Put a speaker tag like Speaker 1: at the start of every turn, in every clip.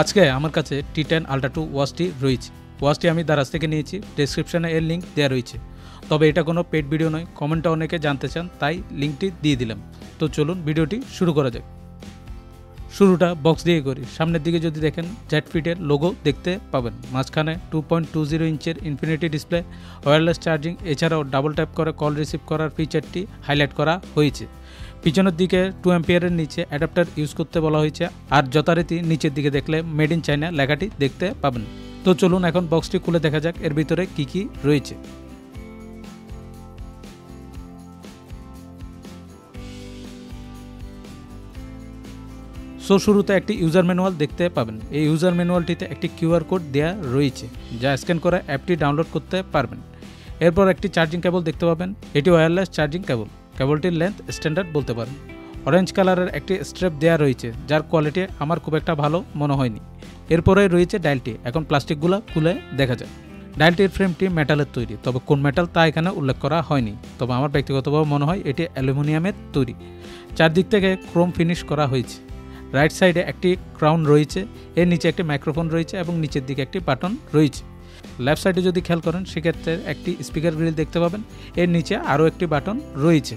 Speaker 1: আজকে আমার কাছে T10 Ultra 2 ওয়াচটি রয়েছে। ওয়াচটি আমি দারাজ থেকে নিয়েছি, ডেসক্রিপশনে এর লিঙ্ক দেওয়া রয়েছে। তবে এটা কোনো পেড ভিডিও নয়, কমেন্টে অনেকে জানতে চান, তাই লিঙ্কটি দিয়ে দিলাম। তো চলুন ভিডিওটি শুরু করা যাক। শুরুটা বক্স দিয়ে করি। সামনের দিকে যদি দেখেন জেটফিটের লোগো দেখতে পাবেন, মাঝখানে 2.20 ইঞ্চের ইনফিনিটি ডিসপ্লে, ওয়্যারলেস চার্জিং, এছাড়াও ডাবল ট্যাপ করে কল রিসিভ করার ফিচারটি হাইলাইট করা হয়েছে। পিছনের দিকে 2 অ্যাম্পিয়ারের নিচে অ্যাডাপ্টার ইউজ করতে বলা হয়েছে, আর যথারীতি নিচের দিকে দেখলে মেড ইন চায়না লেখাটি দেখতে পাবেন। তো চলুন এখন বক্সটি খুলে দেখা যাক এর ভিতরে কি কি রয়েছে। শুরুতে একটি ইউজার ম্যানুয়াল দেখতে পাবেন। এই ইউজার ম্যানুয়ালটিতে একটি কিউআর কোড দেওয়া রয়েছে, যা স্ক্যান করে অ্যাপটি ডাউনলোড করতে পারবেন। এরপর একটি চার্জিং কেবল দেখতে পাবেন। এটি ওয়্যারলেস চার্জিং কেবল। কেবলটির লেন্থ স্ট্যান্ডার্ড বলতে পারেন। অরেঞ্জ কালারের একটি স্ট্র্যাপ দেওয়া রয়েছে, যার কোয়ালিটি আমার খুব একটা ভালো মনে হয়নি। এরপরে রয়েছে ডায়ালটি। এখন প্লাস্টিকগুলো খুলে দেখা যায়। ডায়ালটির ফ্রেমটি মেটালের তৈরি, তবে কোন মেটাল তা এখানে উল্লেখ করা হয়নি। তবে আমার ব্যক্তিগতভাবে মনে হয় এটি অ্যালুমিনিয়ামের তৈরি। চারদিক থেকে ক্রোম ফিনিশ করা হয়েছে। রাইট সাইডে একটি ক্রাউন রয়েছে, এর নিচে একটি মাইক্রোফোন রয়েছে এবং নিচের দিকে একটি বাটন রয়েছে। লেফট সাইডে যদি খেয়াল করেন সেক্ষেত্রে একটি স্পিকার গ্রিল দেখতে পাবেন, এর নিচে আরও একটি বাটন রয়েছে।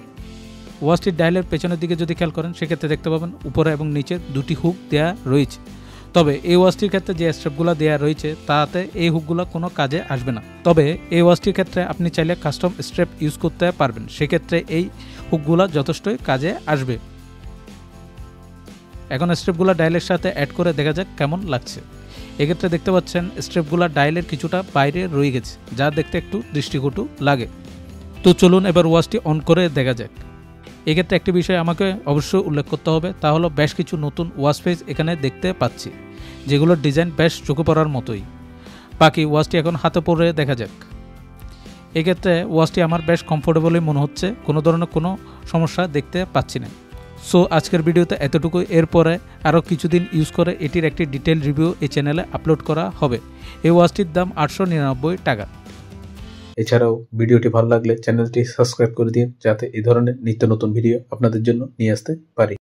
Speaker 1: ওয়াচটির ডায়ালের পেছনের দিকে যদি খেয়াল করেন সেক্ষেত্রে দেখতে পাবেন উপরে এবং নিচে দুটি হুক দেওয়া রয়েছে। তবে এই ওয়াচটির ক্ষেত্রে যে স্ট্র্যাপগুলো দেওয়া রয়েছে তাতে এই হুকগুলো কোনো কাজে আসবে না। তবে এই ওয়াচটির ক্ষেত্রে আপনি চাইলে কাস্টম স্ট্র্যাপ ইউজ করতে পারবেন, সেক্ষেত্রে এই হুকগুলো যথেষ্টই কাজে আসবে। এখন স্ট্রিপগুলো ডায়ালের সাথে অ্যাড করে দেখা যাক কেমন লাগছে। এক্ষেত্রে দেখতে পাচ্ছেন স্ট্রিপগুলো ডায়ালের কিছুটা বাইরে রয়ে গেছে, যা দেখতে একটু দৃষ্টিকটু লাগে। তো চলুন এবার ওয়াচটি অন করে দেখা যাক। এক্ষেত্রে একটি বিষয় আমাকে অবশ্যই উল্লেখ করতে হবে, তা হলো বেশ কিছু নতুন ওয়াচ ফেস এখানে দেখতে পাচ্ছি, যেগুলোর ডিজাইন বেশ চোখে পড়ার মতোই। বাকি ওয়াচটি এখন হাতে পরে দেখা যাক। এক্ষেত্রে ওয়াচটি আমার বেশ কমফোর্টেবলই মনে হচ্ছে, কোনো ধরনের কোনো সমস্যা দেখতে পাচ্ছি না। সো আজকের ভিডিওতে এতটুকু। এরপরে আরও কিছুদিন ইউজ করে এটির একটি ডিটেল রিভিউ এই চ্যানেলে আপলোড করা হবে। এই ওয়াচটির দাম 899 টাকা।
Speaker 2: এছাড়াও ভিডিওটি ভালো লাগলে চ্যানেলটি সাবস্ক্রাইব করে দিন, যাতে এই ধরনের নিত্য নতুন ভিডিও আপনাদের জন্য নিয়ে আসতে পারি।